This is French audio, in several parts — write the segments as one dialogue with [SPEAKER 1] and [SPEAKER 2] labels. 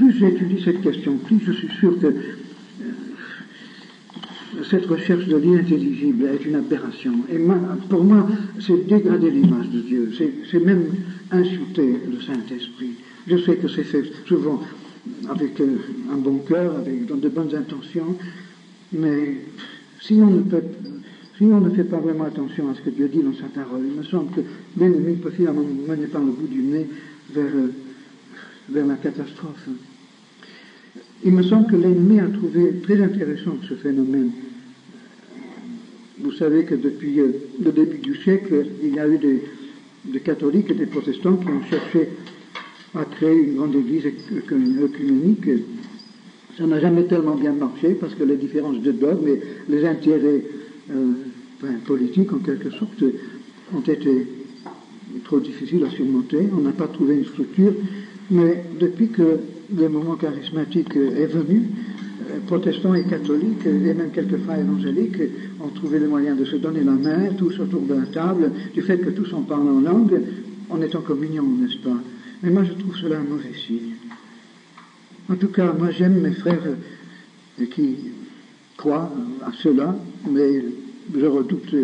[SPEAKER 1] plus j'étudie cette question, plus je suis sûr que cette recherche de l'inintelligible est une aberration. Et pour moi, c'est dégrader l'image de Dieu, c'est même insulter le Saint-Esprit. Je sais que c'est fait souvent avec un bon cœur, dans de bonnes intentions, mais si on ne fait pas vraiment attention à ce que Dieu dit dans sa parole, il me semble que l'ennemi peut finalement nous mener par le bout du nez vers la catastrophe. Il me semble que l'ennemi a trouvé très intéressant ce phénomène. Vous savez que depuis le début du siècle, il y a eu des catholiques et des protestants qui ont cherché à créer une grande église œcuménique. Ça n'a jamais tellement bien marché parce que les différences de dogmes et les intérêts politiques, en quelque sorte, ont été trop difficiles à surmonter. On n'a pas trouvé une structure. Mais depuis que le mouvement charismatique est venu, protestants et catholiques, et même quelques frères évangéliques, ont trouvé le moyen de se donner la main, tous autour de la table, du fait que tous en parlent en langue, on est en communion, n'est-ce pas? Mais moi je trouve cela un mauvais signe. En tout cas, moi j'aime mes frères qui croient à cela, mais je redoute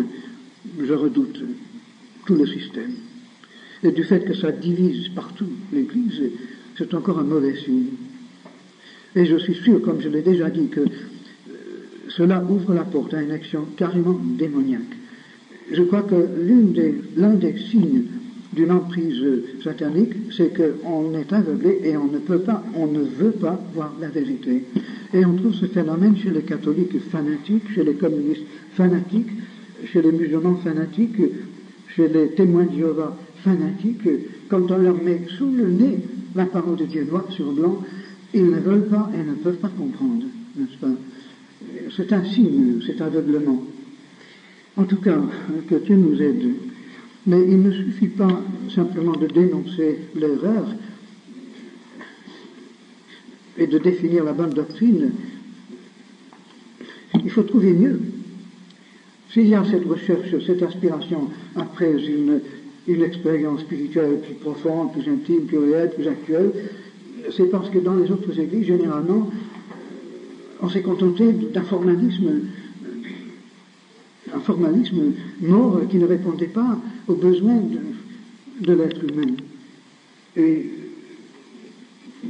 [SPEAKER 1] tout le système. Et du fait que ça divise partout l'Église, c'est encore un mauvais signe. Et je suis sûr, comme je l'ai déjà dit, que cela ouvre la porte à une action carrément démoniaque. Je crois que l'un des signes d'une emprise satanique, c'est qu'on est aveuglé et on ne veut pas voir la vérité. Et on trouve ce phénomène chez les catholiques fanatiques, chez les communistes fanatiques, chez les musulmans fanatiques, chez les témoins de Jéhovah fanatiques. Quand on leur met sous le nez la parole de Dieu noir sur blanc, ils ne veulent pas et ne peuvent pas comprendre, n'est-ce pas? C'est un signe, cet aveuglement. En tout cas, que Dieu nous aide. Mais il ne suffit pas simplement de dénoncer l'erreur et de définir la bonne doctrine. Il faut trouver mieux. S'il y a cette recherche, cette aspiration après une expérience spirituelle plus profonde, plus intime, plus réelle, plus actuelle, c'est parce que dans les autres églises, généralement, on s'est contenté d'un formalisme mort qui ne répondait pas aux besoins de l'être humain. Et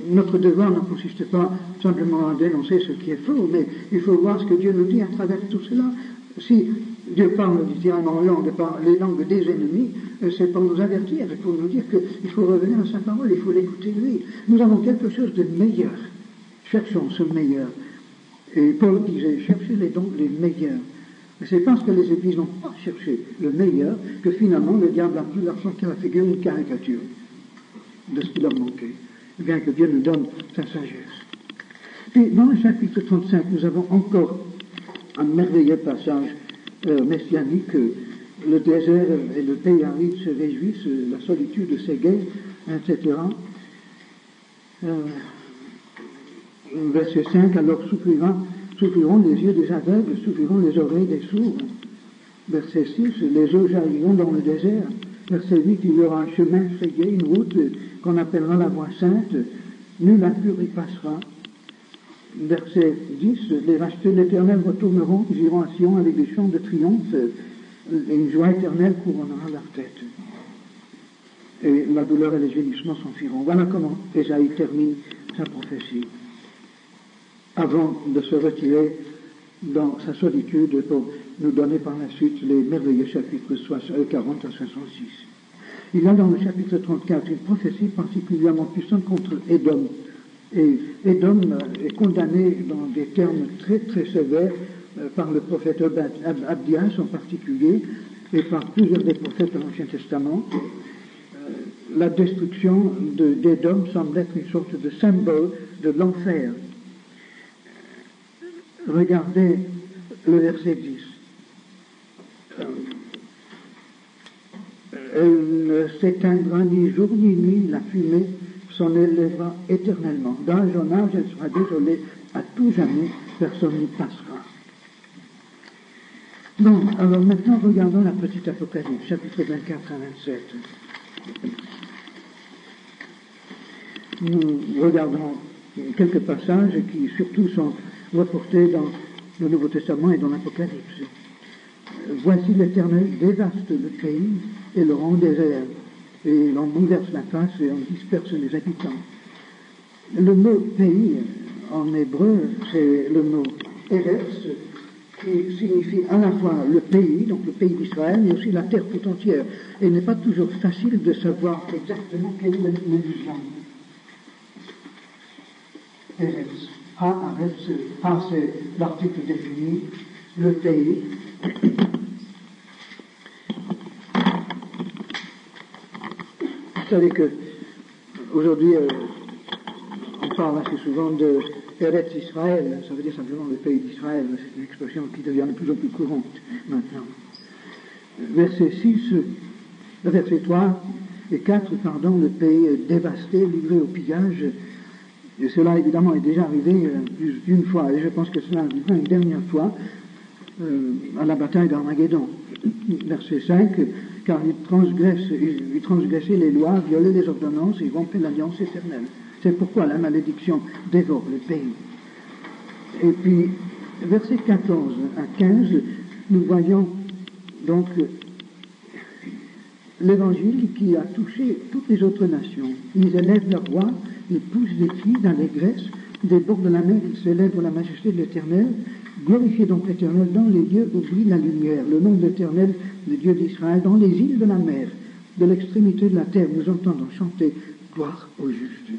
[SPEAKER 1] notre devoir ne consiste pas simplement à dénoncer ce qui est faux, mais il faut voir ce que Dieu nous dit à travers tout cela. Si Dieu parle littéralement les langues des ennemis, c'est pour nous avertir, pour nous dire qu'il faut revenir à sa parole, il faut l'écouter lui. Nous avons quelque chose de meilleur. Cherchons ce meilleur. Et Paul disait, cherchez les dons les meilleurs. Et c'est parce que les églises n'ont pas cherché le meilleur que finalement le diable a pris leur sorte à la figure une caricature de ce qui leur manquait. Bien que Dieu nous donne sa sagesse. Puis dans le chapitre 35, nous avons encore un merveilleux passage messianique. Le désert et le pays aride se réjouissent, la solitude s'égaye, etc. Verset 5, alors souffriront les yeux des aveugles, souffriront les oreilles des sourds. Verset 6, les eaux jailliront dans le désert. Verset 8, il y aura un chemin frayé, une route qu'on appellera la voie sainte, nul impur y passera. Verset 10, les rachetés de l'Éternel retourneront, ils iront à Sion avec des chants de triomphe, et une joie éternelle couronnera leur tête. Et la douleur et les gémissements s'enfuiront. Voilà comment Ésaïe termine sa prophétie, avant de se retirer dans sa solitude pour nous donner par la suite les merveilleux chapitres 40 à 66. Il y a dans le chapitre 34 une prophétie particulièrement puissante contre Édom. Et Édom est condamné dans des termes très très sévères par le prophète Abdias en particulier et par plusieurs des prophètes de l'Ancien Testament. La destruction d'Édom semble être une sorte de symbole de l'enfer. Regardez le verset 10. Elle ne s'éteindra ni jour ni nuit, la fumée s'en élèvera éternellement. Dans un jeune âge, elle sera désolée à tout jamais, personne n'y passera. Donc, alors maintenant, regardons la petite Apocalypse, chapitre 24 à 27. Nous regardons quelques passages qui surtout sont reportés dans le Nouveau Testament et dans l'Apocalypse. Voici l'Éternel dévaste le pays et le rend désert, et l'on bouleverse la face et on disperse les habitants. Le mot pays en hébreu, c'est le mot Eretz, qui signifie à la fois le pays, donc le pays d'Israël, mais aussi la terre tout entière. Et il n'est pas toujours facile de savoir exactement quelle est l'allusion. Eretz. Ha, c'est l'article défini, le pays. Vous savez que aujourd'hui, on parle assez souvent de Eretz Israël, ça veut dire simplement le pays d'Israël, c'est une expression qui devient de plus en plus courante maintenant. Verset 3 et 4, le pays est dévasté, livré au pillage, et cela évidemment est déjà arrivé plus d'une fois, et je pense que cela arrivera une dernière fois à la bataille d'Armageddon. Verset 5, car ils transgressaient les lois, violaient les ordonnances et rompaient l'alliance éternelle. C'est pourquoi la malédiction dévore le pays. Et puis, versets 14 à 15, nous voyons donc l'évangile qui a touché toutes les autres nations. Ils élèvent leur roi, ils poussent des filles d'allégresse, des bords de la mer, ils célèbrent la majesté de l'Éternel. Glorifiez donc l'Éternel dans les lieux où brille la lumière, le nom de l'Éternel, le Dieu d'Israël, dans les îles de la mer, de l'extrémité de la terre, nous entendons chanter gloire au juste.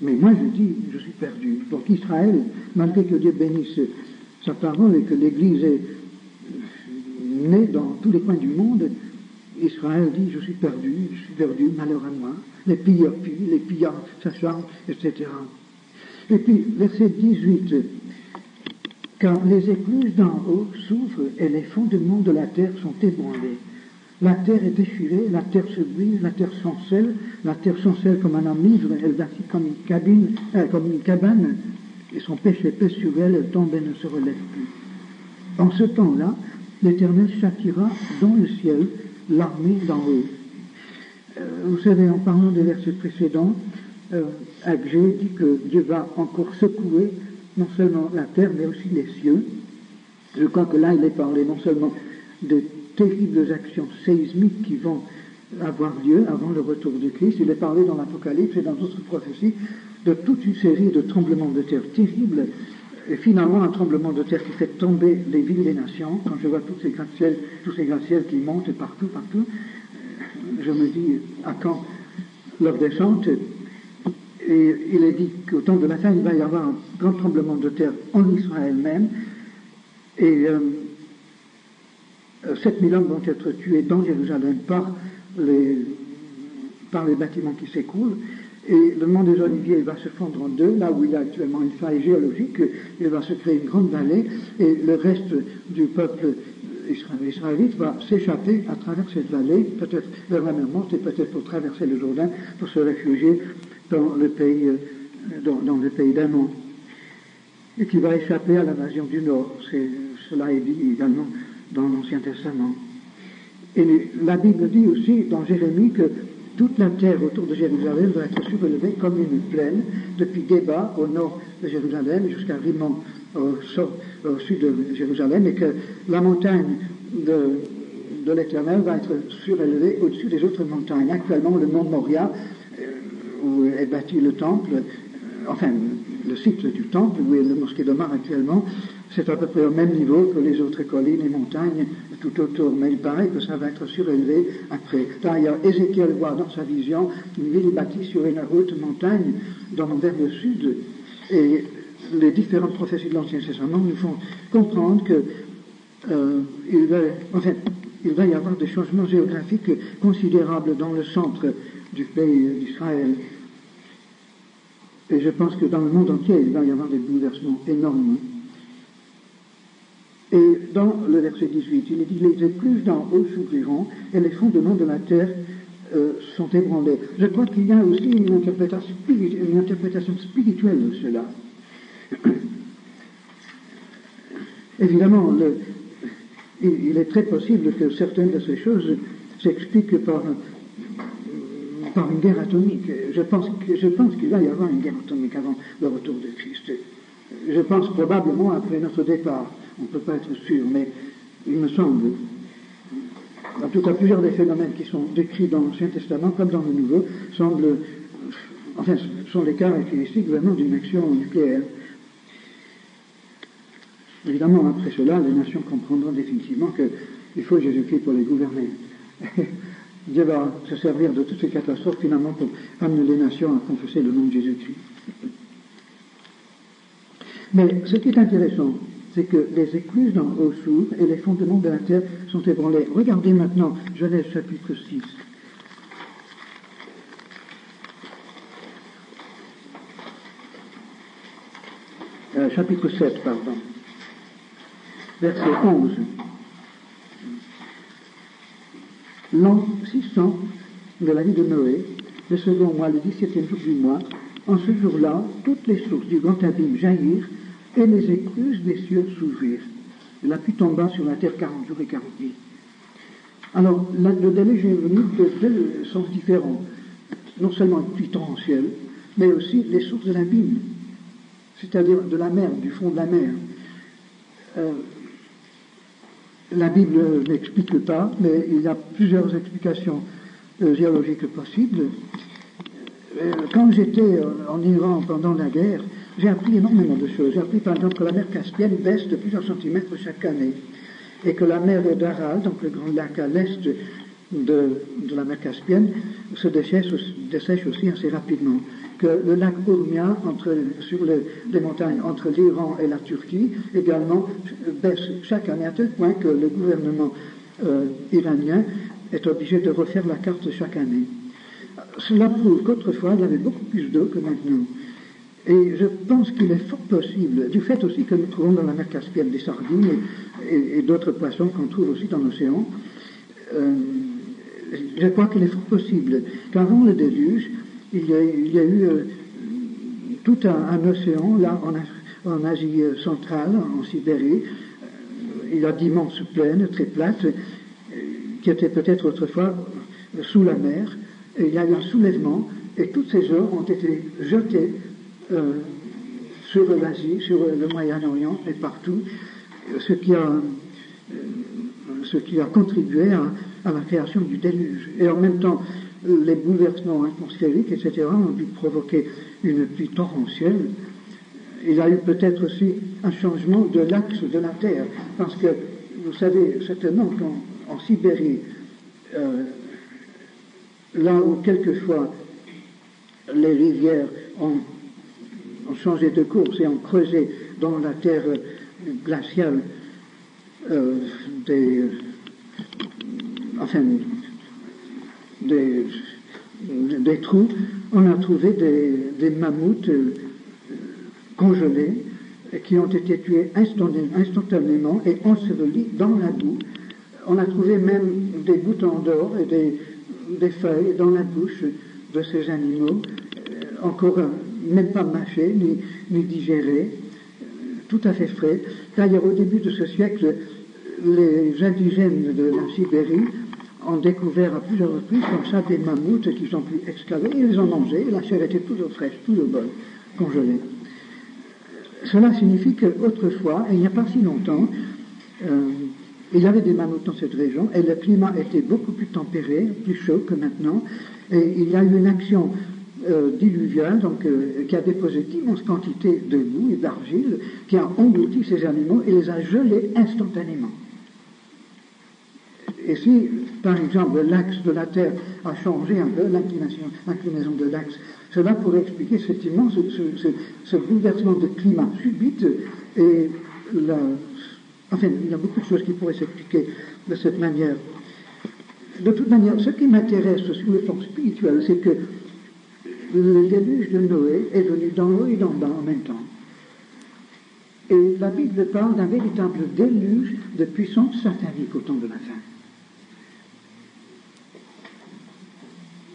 [SPEAKER 1] Mais moi je dis, je suis perdu. Donc Israël, malgré que Dieu bénisse sa parole et que l'Église est née dans tous les coins du monde, Israël dit, je suis perdu, malheur à moi. Les pilleurs fuient, les pillards s'acharnent, etc. Et puis, verset 18, car les écluses d'en haut s'ouvrent et les fondements de la terre sont ébranlés. La terre est déchirée, la terre se brise, la terre chancelle comme un homme ivre, elle vacille comme une cabane, et son péché pèse sur elle, elle tombe et ne se relève plus. En ce temps-là, l'Éternel châtiera dans le ciel l'armée d'en haut. Vous savez, en parlant des versets précédents, Agé dit que Dieu va encore secouer non seulement la terre, mais aussi les cieux. Je crois que là, il est parlé non seulement de terribles actions séismiques qui vont avoir lieu avant le retour du Christ. Il est parlé dans l'Apocalypse et dans d'autres prophéties de toute une série de tremblements de terre terribles, et finalement un tremblement de terre qui fait tomber les villes des nations. Quand je vois tous ces gratte-ciels qui montent partout, je me dis à quand leur descente. Et il est dit qu'au temps de la fin, il va y avoir un grand tremblement de terre en Israël même, et 7000 hommes vont être tués dans Jérusalem par les bâtiments qui s'écroulent, et le mont des Oliviers va se fondre en deux, là où il y a actuellement une faille géologique, il va se créer une grande vallée, et le reste du peuple israélite va s'échapper à travers cette vallée, peut-être vers la mer Morte, et peut-être pour traverser le Jourdain, pour se réfugier dans le pays d'Amon, et qui va échapper à l'invasion du Nord. Cela est dit également dans l'Ancien Testament. Et la Bible dit aussi dans Jérémie que toute la terre autour de Jérusalem va être surélevée comme une plaine, depuis Géba au nord de Jérusalem jusqu'à Rimmon au sud de Jérusalem, et que la montagne de l'Éternel va être surélevée au-dessus des autres montagnes. Actuellement, le mont Moria, où est bâti le temple, enfin le site du temple, où est le mosquée d'Omar actuellement, c'est à peu près au même niveau que les autres collines et montagnes tout autour. Mais il paraît que ça va être surélevé après. D'ailleurs, Ézéchiel voit dans sa vision une ville bâtie sur une haute montagne vers le sud. Et les différentes prophéties de l'Ancien Testament nous font comprendre que il va y avoir des changements géographiques considérables dans le centre du pays d'Israël. Et je pense que dans le monde entier, il va y avoir des bouleversements énormes. Et dans le verset 18, il est dit, les écluses d'en haut s'ouvriront et les fondements de la terre sont ébranlés. Je crois qu'il y a aussi une interprétation spirituelle de cela. Évidemment, il est très possible que certaines de ces choses s'expliquent par par une guerre atomique. Je pense qu'il va y avoir une guerre atomique avant le retour de Christ. Je pense probablement après notre départ. On ne peut pas être sûr, mais il me semble. En tout cas, plusieurs des phénomènes qui sont décrits dans l'Ancien Testament comme dans le Nouveau sont les caractéristiques vraiment d'une action nucléaire. Évidemment, après cela, les nations comprendront définitivement qu'il faut Jésus-Christ pour les gouverner. Dieu va se servir de toutes ces catastrophes finalement pour amener les nations à confesser le nom de Jésus-Christ. Mais ce qui est intéressant, c'est que les écluses d'en haut s'ouvrent et les fondements de la terre sont ébranlés. Regardez maintenant Genèse chapitre 6. Chapitre 7, pardon. Verset 11. L'an 600 de la vie de Noé, le second mois, le 17e jour du mois, en ce jour-là, toutes les sources du grand abîme jaillirent et les écluses des cieux s'ouvrirent. La pluie tomba sur la terre 40 jours et 40 nuits. Alors, le déluge est venu de deux sens différents. Non seulement une pluie torrentielle, mais aussi les sources de l'abîme, c'est-à-dire de la mer, du fond de la mer. La Bible n'explique pas, mais il y a plusieurs explications géologiques possibles. Quand j'étais en Iran pendant la guerre, j'ai appris énormément de choses. J'ai appris par exemple que la mer Caspienne baisse de plusieurs centimètres chaque année et que la mer d'Aral, donc le grand lac à l'est de la mer Caspienne, se dessèche aussi assez rapidement. Que le lac Urmia, sur les montagnes entre l'Iran et la Turquie, également baisse chaque année à tel point que le gouvernement iranien est obligé de refaire la carte chaque année. Cela prouve qu'autrefois, il y avait beaucoup plus d'eau que maintenant. Et je pense qu'il est fort possible, du fait aussi que nous trouvons dans la mer Caspienne des sardines et d'autres poissons qu'on trouve aussi dans l'océan, je crois qu'il est fort possible qu'avant le déluge, il y a eu tout un océan, là, en Asie centrale, en Sibérie. Il y a d'immenses plaines très plates, qui étaient peut-être autrefois sous la mer. Et il y a eu un soulèvement, et toutes ces eaux ont été jetées sur l'Asie, sur le Moyen-Orient et partout, ce qui a contribué à la création du déluge. Et en même temps, les bouleversements atmosphériques, etc., ont dû provoquer une pluie torrentielle. Il y a eu peut-être aussi un changement de l'axe de la Terre, parce que, vous savez certainement qu'en Sibérie, là où quelquefois les rivières ont changé de course et ont creusé dans la terre glaciale des trous, on a trouvé des mammouths congelés qui ont été tués instantanément et ensevelis dans la boue. On a trouvé même des boutons d'or et des feuilles dans la bouche de ces animaux, encore même pas mâchés ni digérés, tout à fait frais. D'ailleurs, au début de ce siècle, les indigènes de la Sibérie ont découvert à plusieurs reprises comme ça des mammouths qu'ils ont pu excaver, et ils ont mangé, et la chair était toute fraîche, tout le bol, congelée. Cela signifie qu'autrefois, et il n'y a pas si longtemps, il y avait des mammouths dans cette région, et le climat était beaucoup plus tempéré, plus chaud que maintenant, et il y a eu une action diluviale, qui a déposé d'immenses quantités de boue et d'argile, qui a englouti ces animaux et les a gelés instantanément. Et si, par exemple, l'axe de la Terre a changé un peu, l'inclinaison de l'axe, cela pourrait expliquer effectivement ce bouleversement de climat subite. Et il y a beaucoup de choses qui pourraient s'expliquer de cette manière. De toute manière, ce qui m'intéresse sur le plan spirituel, c'est que le déluge de Noé est venu d'en haut et d'en bas en même temps. Et la Bible parle d'un véritable déluge de puissance satanique au temps de la fin.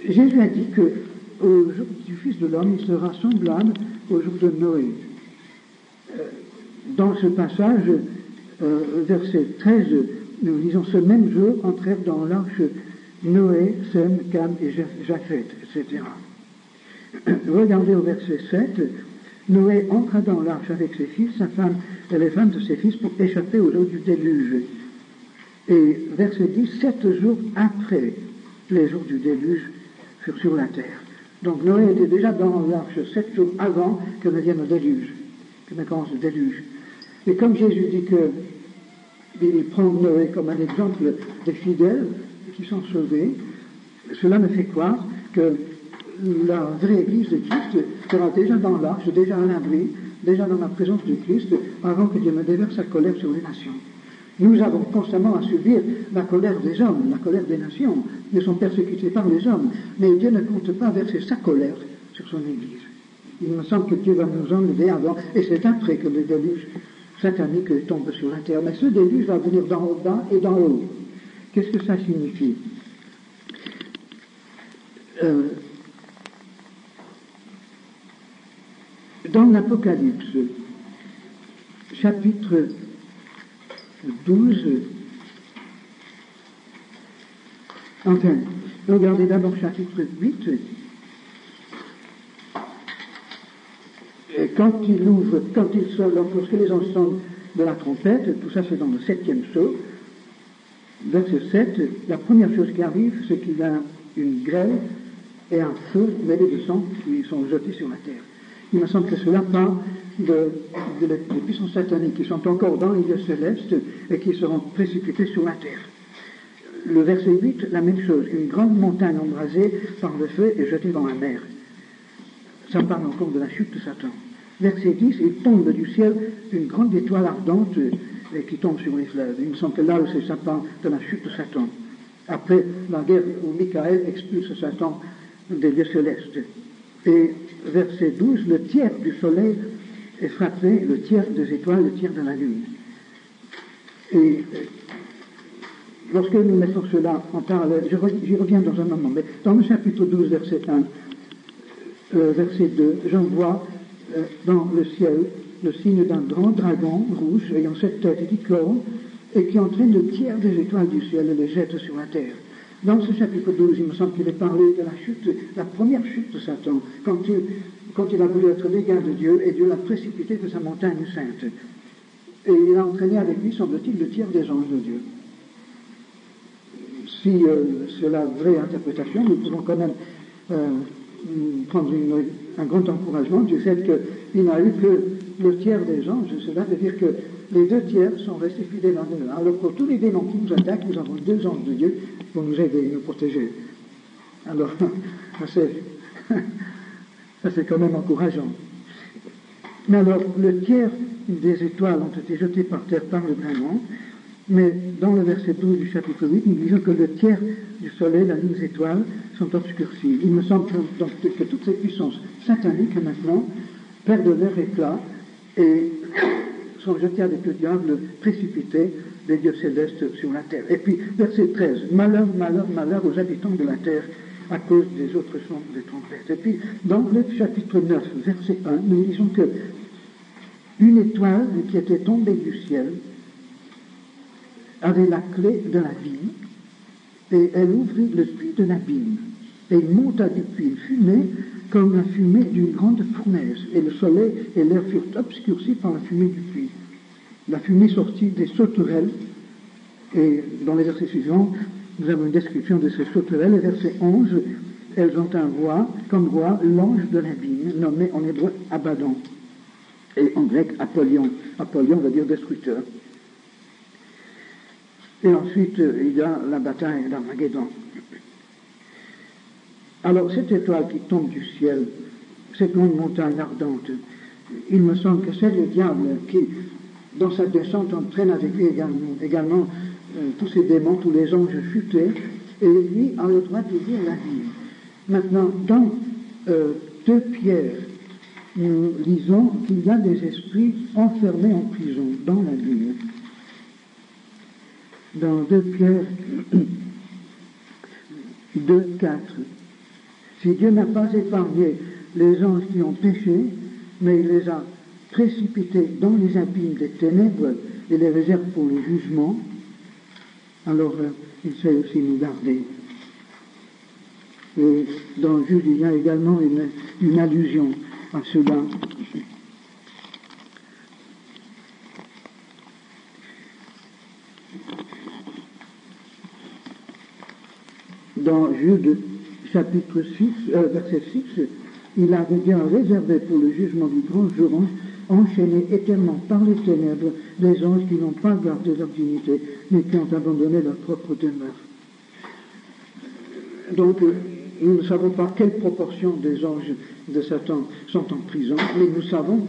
[SPEAKER 1] Jésus a dit que au jour du Fils de l'homme, il sera semblable au jour de Noé. Dans ce passage, verset 13, nous lisons: ce même jour entrèrent dans l'arche Noé, Sem, Cam et Japhet, etc. Regardez au verset 7, Noé entra dans l'arche avec ses fils, sa femme et les femmes de ses fils pour échapper aux eaux du déluge. Et verset 10, 7 jours après les jours du déluge furent sur la terre. Donc Noé était déjà dans l'arche 7 jours avant que ne vienne le déluge, que ne commence le déluge. Et comme Jésus dit qu'il prend Noé comme un exemple des fidèles qui sont sauvés, cela me fait croire que la vraie Église de Christ sera déjà dans l'arche, déjà à l'abri, déjà dans la présence de Christ, avant que Dieu ne déverse sa colère sur les nations. Nous avons constamment à subir la colère des hommes, la colère des nations. Ils sont persécutés par les hommes, mais Dieu ne compte pas verser sa colère sur son Église. Il me semble que Dieu va nous enlever avant, et c'est après que le déluge satanique tombe sur la terre. Mais ce déluge va venir d'en bas et d'en haut. Qu'est-ce que ça signifie? Dans l'Apocalypse, chapitre 12, enfin, regardez d'abord chapitre 8, et lorsque les anges sontent de la trompette, tout ça c'est dans le 7e psaume, verset 7, la première chose qui arrive, c'est qu'il y a une grêle et un feu mêlé de sang qui sont jetés sur la terre. Il me semble que cela parle des puissances sataniques qui sont encore dans les lieux célestes et qui seront précipités sur la terre. Le verset 8, la même chose, une grande montagne embrasée par le feu et jetée dans la mer. Ça parle encore de la chute de Satan. Verset 10, il tombe du ciel une grande étoile ardente qui tombe sur les fleuves. Il me semble que là, c'est Satan, de la chute de Satan. Après la guerre où Michael expulse Satan des lieux célestes. Et verset 12, le tiers du soleil est frappé, le tiers des étoiles, le tiers de la lune. Et lorsque nous mettons cela en parallèle, j'y reviens dans un moment, mais dans le chapitre 12, verset 1, verset 2, j'en vois dans le ciel le signe d'un grand dragon rouge ayant 7 têtes et 10 cornes et qui entraîne le tiers des étoiles du ciel et les jette sur la terre. Dans ce chapitre 12, il me semble qu'il est parlé de la chute, la première chute de Satan, quand il a voulu être l'égal de Dieu, et Dieu l'a précipité de sa montagne sainte. Et il a entraîné avec lui, semble-t-il, le tiers des anges de Dieu. Si c'est la vraie interprétation, nous pouvons quand même prendre un grand encouragement du fait qu'il n'a eu que le tiers des anges. Cela veut dire que les 2 tiers sont restés fidèles à Dieu. Alors pour tous les démons qui nous attaquent, nous avons 2 anges de Dieu pour nous aider, nous protéger. Alors, ça c'est quand même encourageant. Mais alors, le tiers des étoiles ont été jetés par terre par le dragon, mais dans le verset 12 du chapitre 8, nous disons que le tiers du soleil, la lune des étoiles, sont obscurcis. Il me semble que toutes ces puissances sataniques, maintenant, perdent leur éclat et sont jetés avec le diable précipité des dieux célestes sur la terre. Et puis, verset 13, malheur, malheur, malheur aux habitants de la terre à cause des autres sons des trompettes. Et puis, dans le chapitre 9, verset 1, nous disons que une étoile qui était tombée du ciel avait la clé de l'abîme, et elle ouvrit le puits de l'abîme, et il monta du puits une fumée comme la fumée d'une grande fournaise, et le soleil et l'air furent obscurcis par la fumée du puits. La fumée sortit des sauterelles, et dans les versets suivants, nous avons une description de ces sauterelles. Et verset 11, elles ont un roi, comme roi, l'ange de l'abîme, nommé en hébreu Abaddon, et en grec Apollyon. Apollyon veut dire destructeur. Et ensuite, il y a la bataille d'Armageddon. Alors, cette étoile qui tombe du ciel, cette grande montagne ardente, il me semble que c'est le diable qui, dans sa descente, entraîne avec lui également tous ces démons, tous les anges chutés, et lui a le droit d'ouvrir la vie. Maintenant, dans 2 Pierre, nous lisons qu'il y a des esprits enfermés en prison dans la vie. Dans 2 Pierre 2, 4, si Dieu n'a pas épargné les anges qui ont péché, mais il les a précipités dans les abîmes des ténèbres et les réserve pour le jugement, alors il sait aussi nous garder. Et dans Jude, il y a également une allusion à cela. Dans Jude, chapitre 6, verset 6, il avait bien réservé pour le jugement du grand jour, enchaîné éternellement par les ténèbres des anges qui n'ont pas gardé leur dignité, mais qui ont abandonné leur propre demeure. Donc, nous ne savons pas quelle proportion des anges de Satan sont en prison, mais nous savons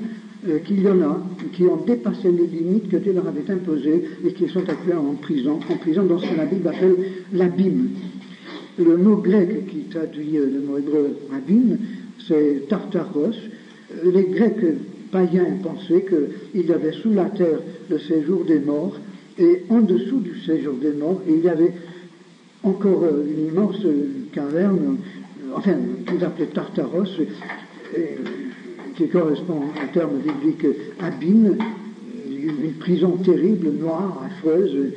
[SPEAKER 1] qu'il y en a qui ont dépassé les limites que Dieu leur avait imposées et qui sont actuellement en prison dans ce que la Bible appelle l'abîme. Le mot grec qui traduit le mot hébreu abîme, c'est Tartaros. Les Grecs païens pensaient qu'il y avait sous la terre le séjour des morts, et en dessous du séjour des morts, il y avait encore une immense caverne, enfin, qu'ils appelaient Tartaros, qui correspond au terme biblique abîme, une prison terrible, noire, affreuse,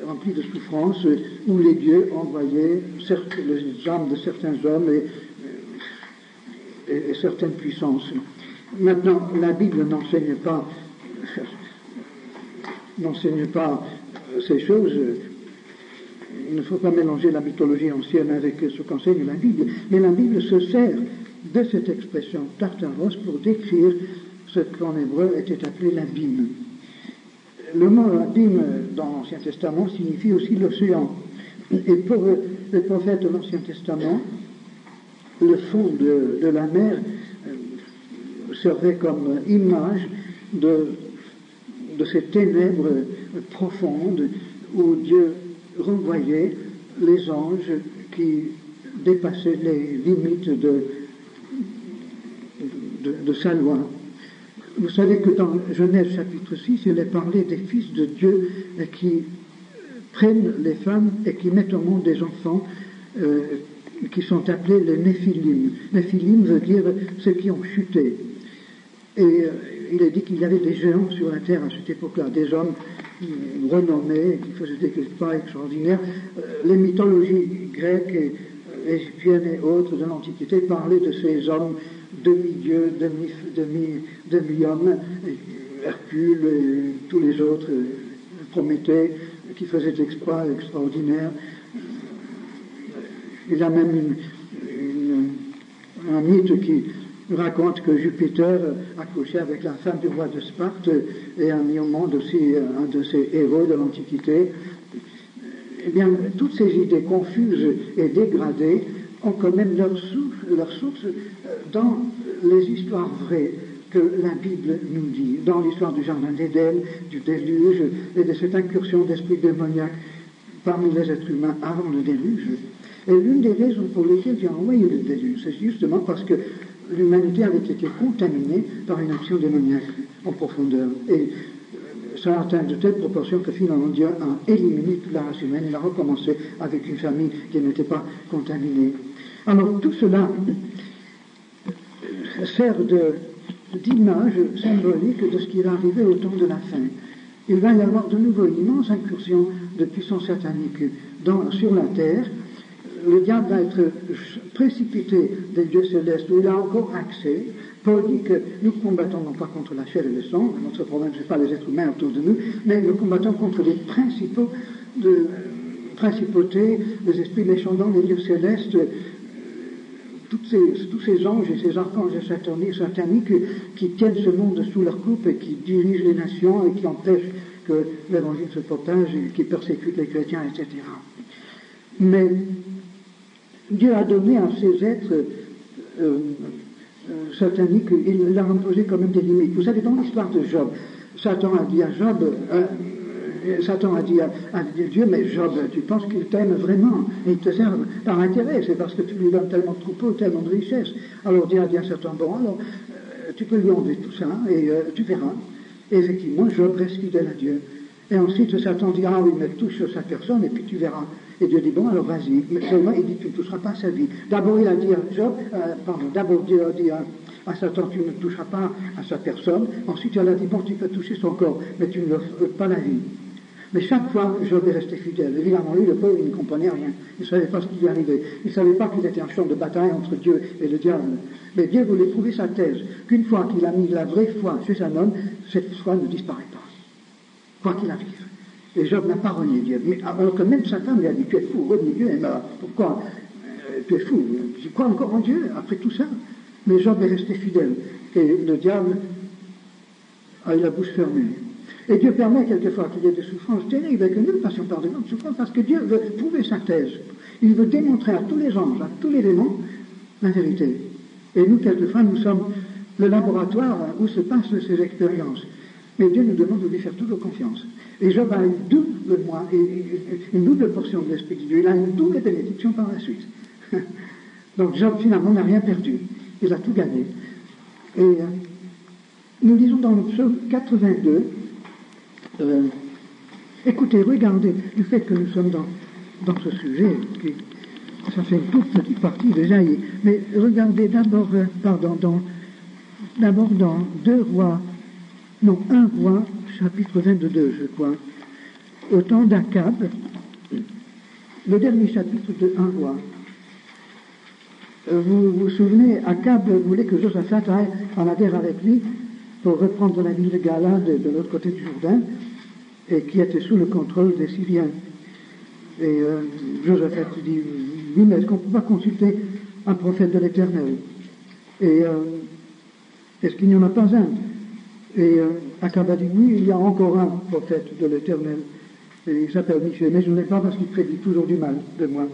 [SPEAKER 1] remplie de souffrances, où les dieux envoyaient les âmes de certains hommes et certaines puissances. Maintenant, la Bible n'enseigne pas ces choses. Il ne faut pas mélanger la mythologie ancienne avec ce qu'enseigne la Bible, mais la Bible se sert de cette expression Tartaros pour décrire ce qu'en hébreu était appelé l'abîme. Le mot abîme dans l'Ancien Testament signifie aussi l'océan. Et pour les prophètes de l'Ancien Testament, le fond de la mer servait comme image de ces ténèbres profondes où Dieu renvoyait les anges qui dépassaient les limites de sa loi. Vous savez que dans Genèse chapitre 6, il est parlé des fils de Dieu qui prennent les femmes et qui mettent au monde des enfants qui sont appelés les Néphilim. Néphilim veut dire ceux qui ont chuté. Et il est dit qu'il y avait des géants sur la terre à cette époque-là, des hommes renommés qui faisaient des exploits extraordinaires. Les mythologies grecques et égyptiennes et autres de l'Antiquité parlaient de ces hommes demi-dieux, demi-hommes, Hercule et tous les autres, Prométhée, qui faisaient des exploits extraordinaires. Il y a même un mythe qui raconte que Jupiter a couché avec la femme du roi de Sparte et a mis au monde aussi un de ces héros de l'Antiquité. Eh bien, toutes ces idées confuses et dégradées ont quand même leur source dans les histoires vraies que la Bible nous dit, dans l'histoire du Jardin d'Éden, du déluge et de cette incursion d'esprits démoniaques parmi les êtres humains avant le déluge. Et l'une des raisons pour lesquelles Dieu a envoyé le déluge, c'est justement parce que l'humanité avait été contaminée par une action démoniaque en profondeur. Et ça a atteint de telles proportions que finalement Dieu a éliminé toute la race humaine et a recommencé avec une famille qui n'était pas contaminée. Alors tout cela sert d'image symbolique de ce qui va arriver au temps de la fin. Il va y avoir de nouveau une immense incursion de puissance satanique sur la terre. Le diable va être précipité des dieux célestes où il a encore accès. Paul dit que nous combattons non pas contre la chair et le sang, notre problème ce n'est pas les êtres humains autour de nous, mais nous combattons contre les principautés, les esprits méchants, les dieux célestes, tous ces anges et ces archanges sataniques qui tiennent ce monde sous leur coupe et qui dirigent les nations et qui empêchent que l'évangile se propage et qui persécutent les chrétiens, etc. Mais Dieu a donné à ces êtres sataniques, il leur a imposé quand même des limites. Vous savez, dans l'histoire de Job, Satan a dit à Dieu, mais Job, tu penses qu'il t'aime vraiment et il te sert par intérêt, c'est parce que tu lui donnes tellement de troupeaux, tellement de richesses. Alors Dieu a dit à Satan, bon, alors tu peux lui enlever tout ça et tu verras. Et effectivement, Job reste fidèle à Dieu. Et ensuite, Satan dit, ah oui, mais touche sur sa personne et puis tu verras. Et Dieu dit, bon, alors vas-y. Mais seulement, il dit, tu ne toucheras pas à sa vie. D'abord, il a dit à Job, d'abord Dieu a dit à Satan, tu ne toucheras pas à sa personne. Ensuite, il a dit, bon, tu peux toucher son corps, mais tu ne leur offres pas la vie. Mais chaque fois, Job est resté fidèle. Évidemment, lui, le pauvre, il ne comprenait rien. Il ne savait pas ce qui lui arrivait. Il ne savait pas qu'il était un champ de bataille entre Dieu et le diable. Mais Dieu voulait prouver sa thèse, qu'une fois qu'il a mis la vraie foi chez un homme, cette foi ne disparaît pas, quoi qu'il arrive. Et Job n'a pas renié Dieu. Mais alors que même sa femme lui a dit, tu es fou, renie Dieu. Et ben, pourquoi tu es fou, tu crois encore en Dieu après tout ça? Mais Job est resté fidèle. Et le diable a eu la bouche fermée. Et Dieu permet quelquefois qu'il y ait des souffrances terribles et que nous passions par de grandes souffrances parce que Dieu veut prouver sa thèse. Il veut démontrer à tous les anges, à tous les démons, la vérité. Et nous, quelquefois, nous sommes le laboratoire où se passent ces expériences. Mais Dieu nous demande de lui faire toujours confiance. Et Job a une double portion de l'Esprit de Dieu. Il a une double bénédiction par la suite. Donc Job, finalement, n'a rien perdu. Il a tout gagné. Et nous lisons dans le psaume 82, écoutez, regardez, du fait que nous sommes dans ce sujet, ça fait une toute petite partie déjà, mais regardez d'abord, d'abord dans 1 roi, chapitre 22, je crois, au temps d'Akab, le dernier chapitre de 1 roi. Vous vous souvenez, Akab voulait que Josaphat aille en la guerre avec lui pour reprendre la ville de Galade de l'autre côté du Jourdain, et qui était sous le contrôle des Syriens. Et Josaphat dit, oui, mais est-ce qu'on ne peut pas consulter un prophète de l'Éternel? Et est-ce qu'il n'y en a pas un? Et Akab a dit, oui, il y a encore un prophète de l'Éternel. Et il s'appelle Michée, mais je ne l'ai pas parce qu'il prédit toujours du mal de moi.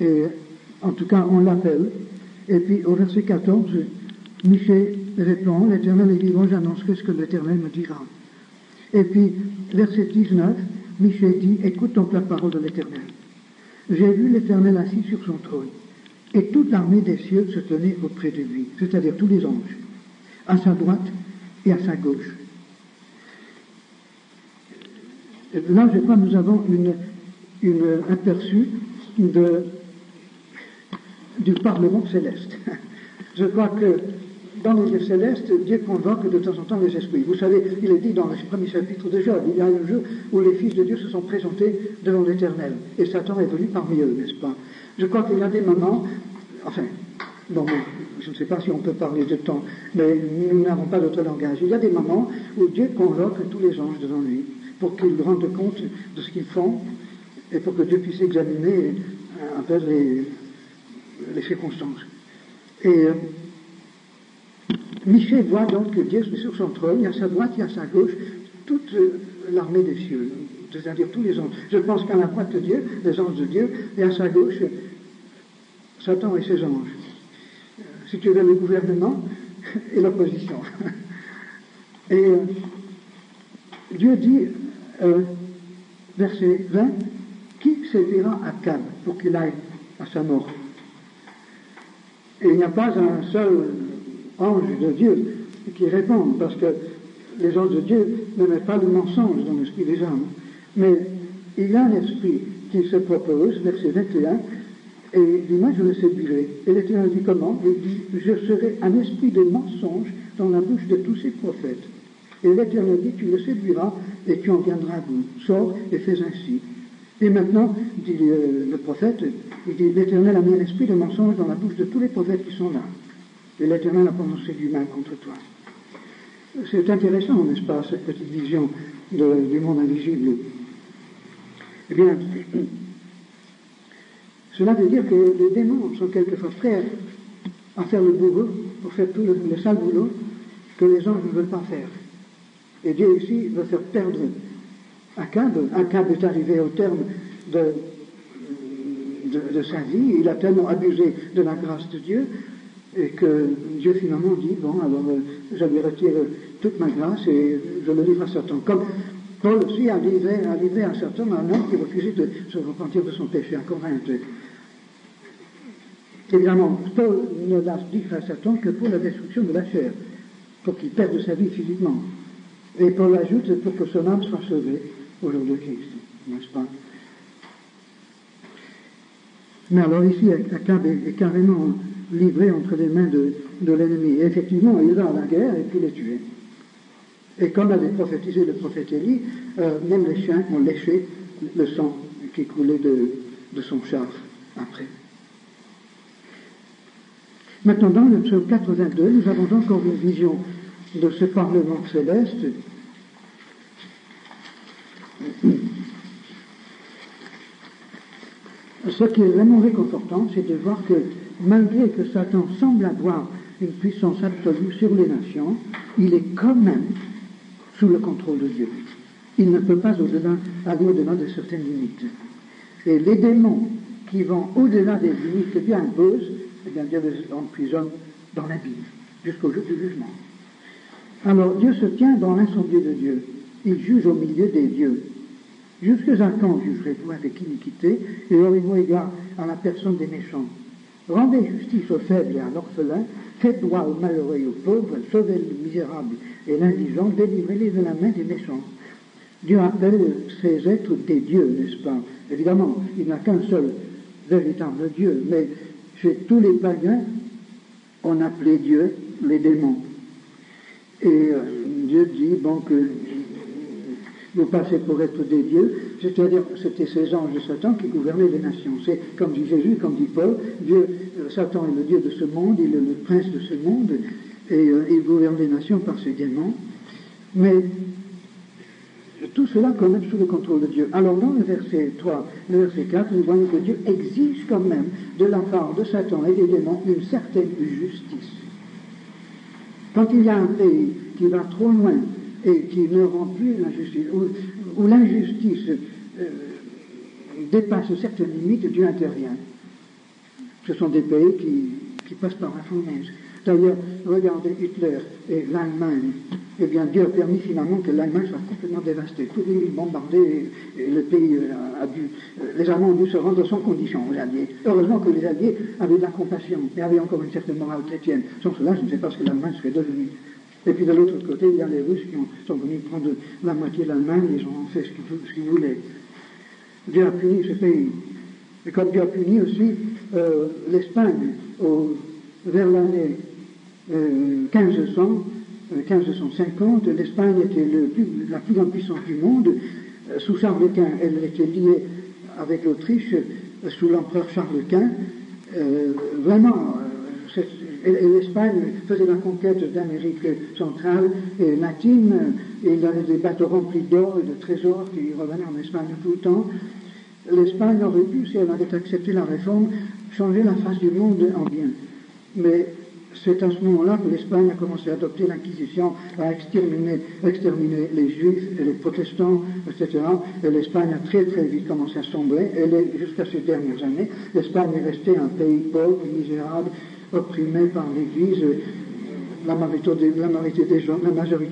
[SPEAKER 1] Et en tout cas, on l'appelle. Et puis au verset 14, Michée répond, l'Éternel est vivant, j'annoncerai ce que l'Éternel me dira. Et puis, verset 19, Michée dit, écoute donc la parole de l'Éternel. J'ai vu l'Éternel assis sur son trône, et toute l'armée des cieux se tenait auprès de lui, c'est-à-dire tous les anges, à sa droite et à sa gauche. Et là, je crois que nous avons une aperçu du Parlement céleste. Je crois que dans les lieux célestes, Dieu convoque de temps en temps les esprits. Vous savez, il est dit dans le premier chapitre de Job, il y a un jour où les fils de Dieu se sont présentés devant l'Éternel, et Satan est venu parmi eux, n'est-ce pas? Je crois qu'il y a des moments, enfin, bon, je ne sais pas si on peut parler de temps, mais nous n'avons pas d'autre langage. Il y a des moments où Dieu convoque tous les anges devant lui, pour qu'ils rendent compte de ce qu'ils font, et pour que Dieu puisse examiner un peu les circonstances. Et Michée voit donc que Dieu est sur son trône, et à sa droite et à sa gauche, toute l'armée des cieux, c'est-à-dire tous les anges. Je pense qu'à la droite de Dieu, les anges de Dieu, et à sa gauche, Satan et ses anges. Si tu veux, le gouvernement et l'opposition. Et Dieu dit, verset 20, qui séduira Akab pour qu'il aille à sa mort? Et il n'y a pas un seul ange de Dieu qui répond, parce que les anges de Dieu n'aimaient pas le mensonge dans l'esprit des hommes. Mais il y a un esprit qui se propose, verset 21, et il dit, moi je le séduirai. Et l'Éternel dit comment? Il dit, je serai un esprit de mensonge dans la bouche de tous ces prophètes. Et l'Éternel dit, tu le séduiras et tu en viendras à bout. Sors et fais ainsi. Et maintenant, dit le prophète, il dit, l'Éternel a mis un esprit de mensonge dans la bouche de tous les prophètes qui sont là. Et l'Éternel a prononcé du mal contre toi. C'est intéressant, n'est-ce pas, cette petite vision du monde invisible. Eh bien, cela veut dire que les démons sont quelquefois prêts à faire le boulot, pour faire tout le sale boulot que les anges ne veulent pas faire. Et Dieu ici veut faire perdre Akab. Akab est arrivé au terme de sa vie. Il a tellement abusé de la grâce de Dieu et que Dieu finalement dit, bon, alors je lui retire toute ma grâce et je le livre à Satan. Comme Paul aussi a livré à Satan un homme qui refusait de se repentir de son péché à Corinthe. Évidemment, Paul ne l'a livré à Satan que pour la destruction de la chair, pour qu'il perde sa vie physiquement. Et Paul ajoute pour que son âme soit sauvée au jour de Christ, n'est-ce pas? Mais alors ici, Akab est carrément livré entre les mains de l'ennemi. Et effectivement, il va à la guerre et puis il est tué. Et comme avait prophétisé le prophète Élie, même les chiens ont léché le sang qui coulait de son char après. Maintenant, dans le psaume 82, nous avons encore une vision de ce Parlement céleste. Ce qui est vraiment réconfortant, c'est de voir que malgré que Satan semble avoir une puissance absolue sur les nations, il est quand même sous le contrôle de Dieu. Il ne peut pas aller au-delà de certaines limites. Et les démons qui vont au-delà des limites que Dieu impose, eh bien Dieu les emprisonne dans la Bible, jusqu'au jour du jugement. Alors Dieu se tient dans l'incendie de Dieu. Il juge au milieu des dieux. Jusque à quand jugerez-vous avec iniquité et aurez-vous égard à la personne des méchants? Rendez justice aux faibles et à l'orphelin, faites droit aux malheureux et aux pauvres, sauvez le misérable et l'indigent, délivrez-les de la main des méchants. Dieu appelle ces êtres des dieux, n'est-ce pas? Évidemment, il n'y a qu'un seul véritable Dieu, mais chez tous les païens, on appelait Dieu les démons. Et Dieu dit, bon, que vous passez pour être des dieux, c'est-à-dire c'était ces anges de Satan qui gouvernaient les nations. C'est comme dit Jésus, comme dit Paul, Dieu, Satan est le Dieu de ce monde, il est le prince de ce monde, et il gouverne les nations par ses démons. Mais tout cela quand même sous le contrôle de Dieu. Alors dans le verset 3, le verset 4, nous voyons que Dieu exige quand même de la part de Satan et des démons une certaine justice. Quand il y a un pays qui va trop loin et qui ne rend plus la justice, où l'injustice dépasse certaines limites, Dieu intervient. Ce sont des pays qui passent par la fournaise. D'ailleurs, regardez Hitler et l'Allemagne. Eh bien, Dieu a permis finalement que l'Allemagne soit complètement dévastée. Tout le pays bombardé, et le pays a dû... Les Allemands ont dû se rendre sans condition aux Alliés. Heureusement que les Alliés avaient de la compassion et avaient encore une certaine morale chrétienne. Sans cela, je ne sais pas ce que l'Allemagne serait devenue. Et puis de l'autre côté, il y a les Russes qui sont venus prendre la moitié de l'Allemagne, ils ont fait ce qu'ils voulaient. Dieu a puni ce pays. Et comme Dieu a puni aussi l'Espagne vers l'année 1550, l'Espagne était la plus grande puissance du monde. Sous Charles Quint, elle était liée avec l'Autriche, sous l'empereur Charles Quint. Vraiment, et l'Espagne faisait la conquête d'Amérique centrale et latine, et il y avait des bateaux remplis d'or et de trésors qui revenaient en Espagne tout le temps. L'Espagne aurait pu, si elle avait accepté la réforme, changer la face du monde en bien. Mais c'est à ce moment-là que l'Espagne a commencé à adopter l'Inquisition, à exterminer les Juifs et les protestants, etc. Et l'Espagne a très très vite commencé à sombrer. Et jusqu'à ces dernières années, l'Espagne est restée un pays pauvre, misérable, opprimé par l'Église, la majorité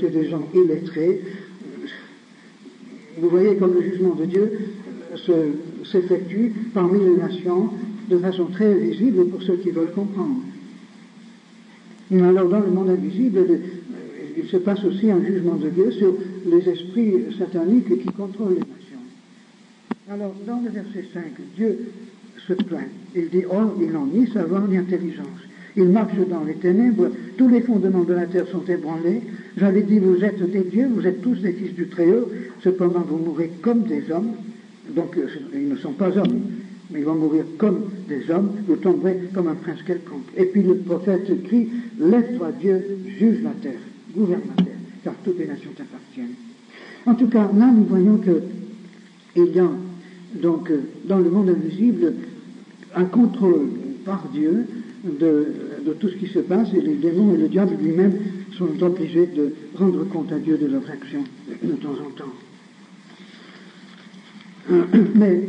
[SPEAKER 1] des gens illettrés. Vous voyez comme le jugement de Dieu s'effectue parmi les nations de façon très visible pour ceux qui veulent comprendre. Alors dans le monde invisible, il se passe aussi un jugement de Dieu sur les esprits sataniques qui contrôlent les nations. Alors dans le verset 5, Dieu se plaint. Il dit, oh, il n'en ni savoir ni intelligence. Il marche dans les ténèbres, tous les fondements de la terre sont ébranlés. J'avais dit, vous êtes des dieux, vous êtes tous des fils du Très-Haut, cependant vous mourrez comme des hommes. Donc ils ne sont pas hommes, mais ils vont mourir comme des hommes, vous tomberez comme un prince quelconque. Et puis le prophète crie, lève-toi Dieu, juge la terre, gouverne la terre, car toutes les nations t'appartiennent. En tout cas, là nous voyons qu'il y a donc dans le monde invisible un contrôle par Dieu de tout ce qui se passe, et les démons et le diable lui-même sont obligés de rendre compte à Dieu de leurs actions de temps en temps. Mais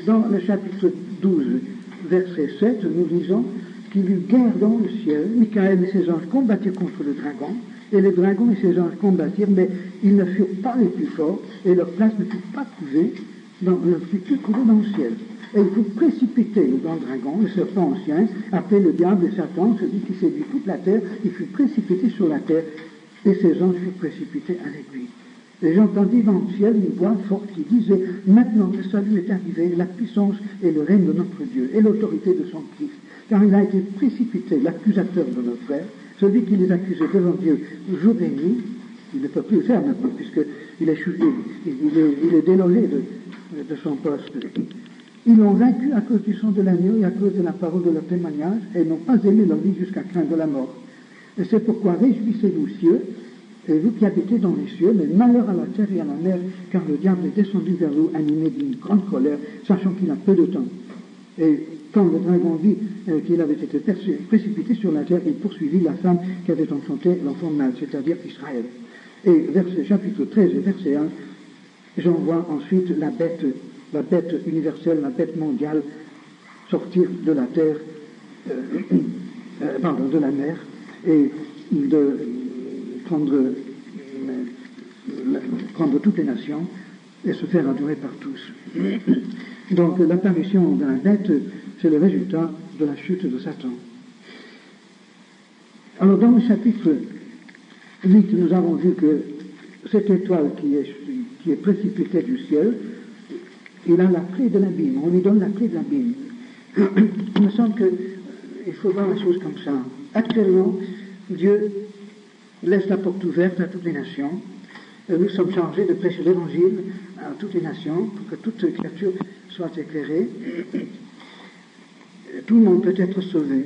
[SPEAKER 1] dans le chapitre 12, verset 7, nous lisons qu'il y eut guerre dans le ciel. Michael et ses anges combattirent contre le dragon, et les dragons et ses anges combattirent, mais ils ne furent pas les plus forts, et leur place ne fut pas couvée, ne fut plus couvée dans le ciel. Et il fut précipité, le grand dragon, le serpent ancien, appelé le diable et Satan, celui qui séduit toute la terre, il fut précipité sur la terre, et ses anges furent précipités avec lui. Et j'entendis dans le ciel une voix forte qui disait, maintenant le salut est arrivé, la puissance et le règne de notre Dieu, et l'autorité de son Christ, car il a été précipité, l'accusateur de nos frères, celui qui les accusait devant Dieu jour et nuit, Il ne peut plus le faire maintenant, puisqu'il est, il est délogé de son poste. Ils l'ont vaincu à cause du sang de l'agneau et à cause de la parole de leur témoignage, et n'ont pas aimé leur vie jusqu'à craindre la mort. Et c'est pourquoi réjouissez-vous, cieux, et vous qui habitez dans les cieux, mais malheur à la terre et à la mer, car le diable est descendu vers vous, animé d'une grande colère, sachant qu'il a peu de temps. Et quand le dragon vit qu'il avait été précipité sur la terre, il poursuivit la femme qui avait enfanté l'enfant mâle, c'est-à-dire Israël. Et chapitre 13 et verset 1, j'en vois ensuite la bête universelle, la bête mondiale, sortir de la terre, de la mer, et de prendre toutes les nations et se faire adorer par tous. Donc l'apparition de la bête, c'est le résultat de la chute de Satan. Alors dans le chapitre 8, nous avons vu que cette étoile qui est précipitée du ciel, il a la clé de l'abîme, on lui donne la clé de l'abîme. Il me semble qu'il faut voir la chose comme ça. Actuellement, Dieu laisse la porte ouverte à toutes les nations. Nous sommes chargés de prêcher l'évangile à toutes les nations pour que toute créature soit éclairée. Tout le monde peut être sauvé.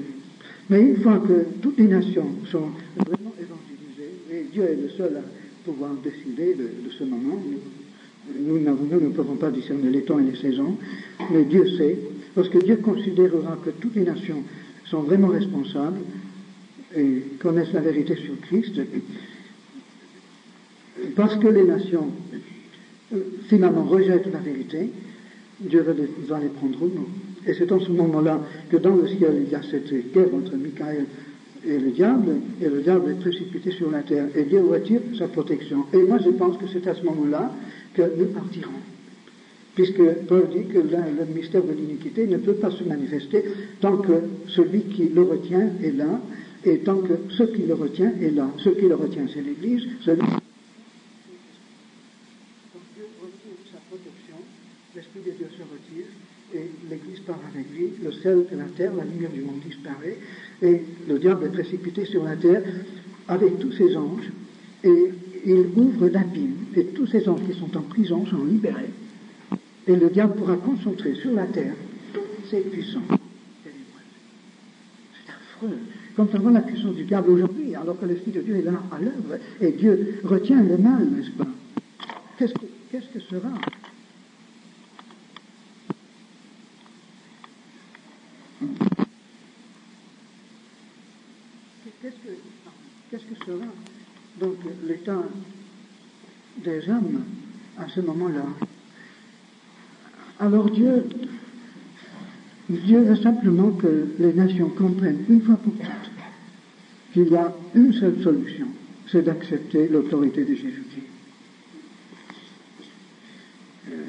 [SPEAKER 1] Mais une fois que toutes les nations sont vraiment évangélisées, et Dieu est le seul à pouvoir décider de ce moment, nous ne pouvons pas discerner les temps et les saisons, mais Dieu sait, parce que Dieu considérera que toutes les nations sont vraiment responsables et connaissent la vérité sur Christ, parce que les nations finalement rejettent la vérité, Dieu va les prendre au nom. Et c'est en ce moment-là que dans le ciel il y a cette guerre entre Michael et le diable est précipité sur la terre, et Dieu retire sa protection. Et moi je pense que c'est à ce moment-là que nous partirons. Puisque Paul dit que le mystère de l'iniquité ne peut pas se manifester tant que celui qui le retient est là, et tant que ce qui le retient est là. Ce qui le retient, c'est l'Église. Donc Dieu retire sa protection, l'Esprit de Dieu se retire, et l'Église part avec lui, le sel de la terre, la lumière du monde disparaît, et le diable est précipité sur la terre avec tous ses anges, et il ouvre l'abîme, et tous ces anges qui sont en prison sont libérés. Et le diable pourra concentrer sur la terre toutes ses puissances ténébreuses. C'est affreux. Quand on voit la puissance du diable aujourd'hui, alors que l'Esprit de Dieu est là à l'œuvre, et Dieu retient le mal, n'est-ce pas? Qu'est-ce que sera? Qu'est-ce que sera donc l'état des hommes à ce moment-là? Alors Dieu veut simplement que les nations comprennent une fois pour toutes qu'il y a une seule solution, c'est d'accepter l'autorité de Jésus-Christ.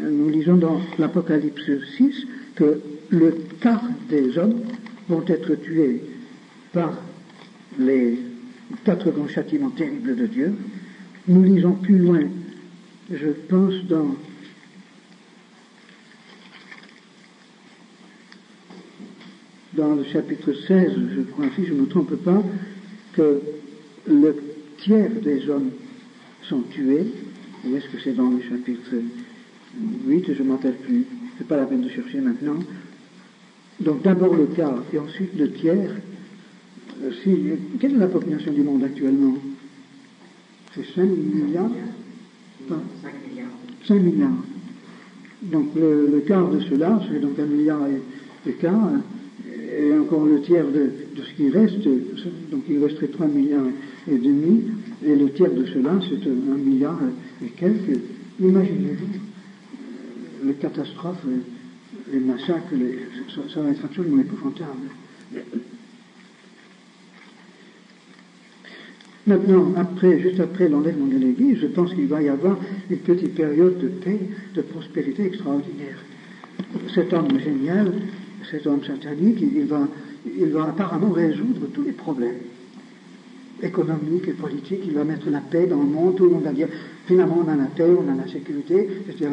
[SPEAKER 1] Nous lisons dans l'Apocalypse 6 que le quart des hommes vont être tués par les 4 grands châtiments terribles de Dieu. Nous lisons plus loin, je pense dans le chapitre 16, je crois, si je ne me trompe pas, que le tiers des hommes sont tués. Où est-ce que c'est dans le chapitre 8? Je ne m'en rappelle plus. Ce n'est pas la peine de chercher maintenant. Donc d'abord le quart et ensuite le tiers. Quelle est la population du monde actuellement? C'est 5 milliards? 5 milliards. 5 milliards. Donc le quart de cela, c'est donc 1 milliard et quart, et encore le tiers de ce qui reste, donc il resterait 3 milliards et demi, et le tiers de cela, c'est 1 milliard et quelques. Imaginez-vous les catastrophes, les massacres, ça va être absolument épouvantable. Maintenant, juste après l'enlèvement de l'Église, je pense qu'il va y avoir une petite période de paix, de prospérité extraordinaire. Cet homme génial, cet homme satanique, il va apparemment résoudre tous les problèmes économiques et politiques. Il va mettre la paix dans le monde. Tout le monde va dire, finalement, on a la paix, on a la sécurité, etc.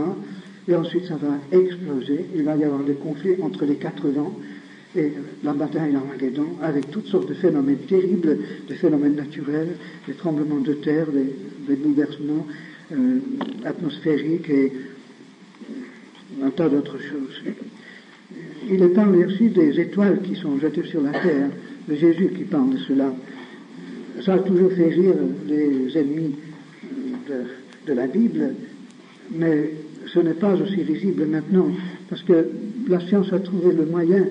[SPEAKER 1] Et ensuite, ça va exploser. Il va y avoir des conflits entre les 4 vents. et la bataille d'Armageddon, avec toutes sortes de phénomènes terribles, des phénomènes naturels, des tremblements de terre, des bouleversements atmosphériques et un tas d'autres choses. Il est parlé aussi des étoiles qui sont jetées sur la terre, de Jésus qui parle de cela. Ça a toujours fait rire les ennemis de la Bible, mais ce n'est pas aussi risible maintenant, parce que la science a trouvé le moyen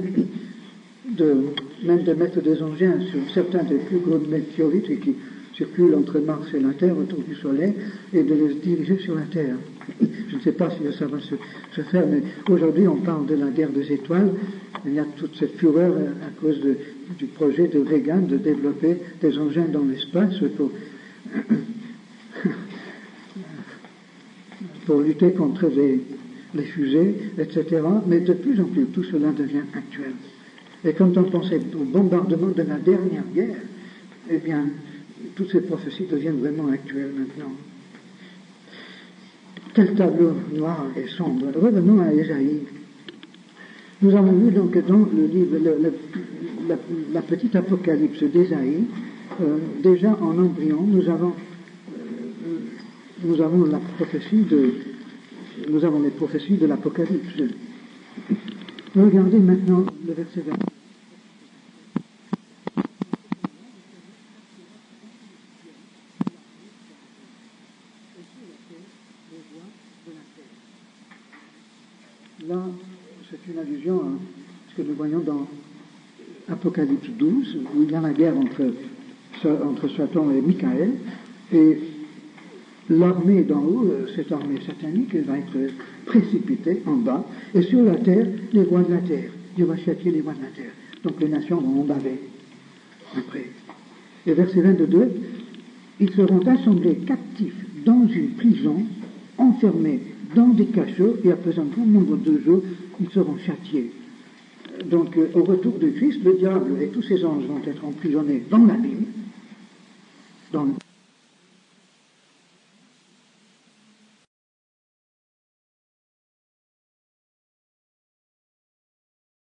[SPEAKER 1] même de mettre des engins sur certains des plus gros météorites qui circulent entre Mars et la Terre autour du Soleil et de les diriger sur la Terre. Je ne sais pas si ça va se faire, mais aujourd'hui on parle de la guerre des étoiles. Il y a toute cette fureur à cause du projet de Reagan de développer des engins dans l'espace pour lutter contre les fusées, etc. Mais de plus en plus, tout cela devient actuel. Et quand on pensait au bombardement de la dernière guerre, eh bien, toutes ces prophéties deviennent vraiment actuelles maintenant. Quel tableau noir et sombre. Revenons à Ésaïe. Nous avons vu donc dans le livre, la petite apocalypse d'Ésaïe, déjà en embryon, nous avons la prophétie nous avons les prophéties de l'Apocalypse. Regardez maintenant le verset 20. Là, c'est une allusion à ce que nous voyons dans Apocalypse 12, où il y a la guerre entre Satan et Michael, et l'armée d'en haut, cette armée satanique, elle va être précipitée en bas, et sur la terre, les rois de la terre. Dieu va châtier les rois de la terre. Donc les nations vont en baver après. Et verset 22, ils seront assemblés captifs dans une prison, enfermés dans des cachots, et après un grand nombre de jours, ils seront châtiés. Donc au retour de Christ, le diable et tous ses anges vont être emprisonnés dans l'abîme, dans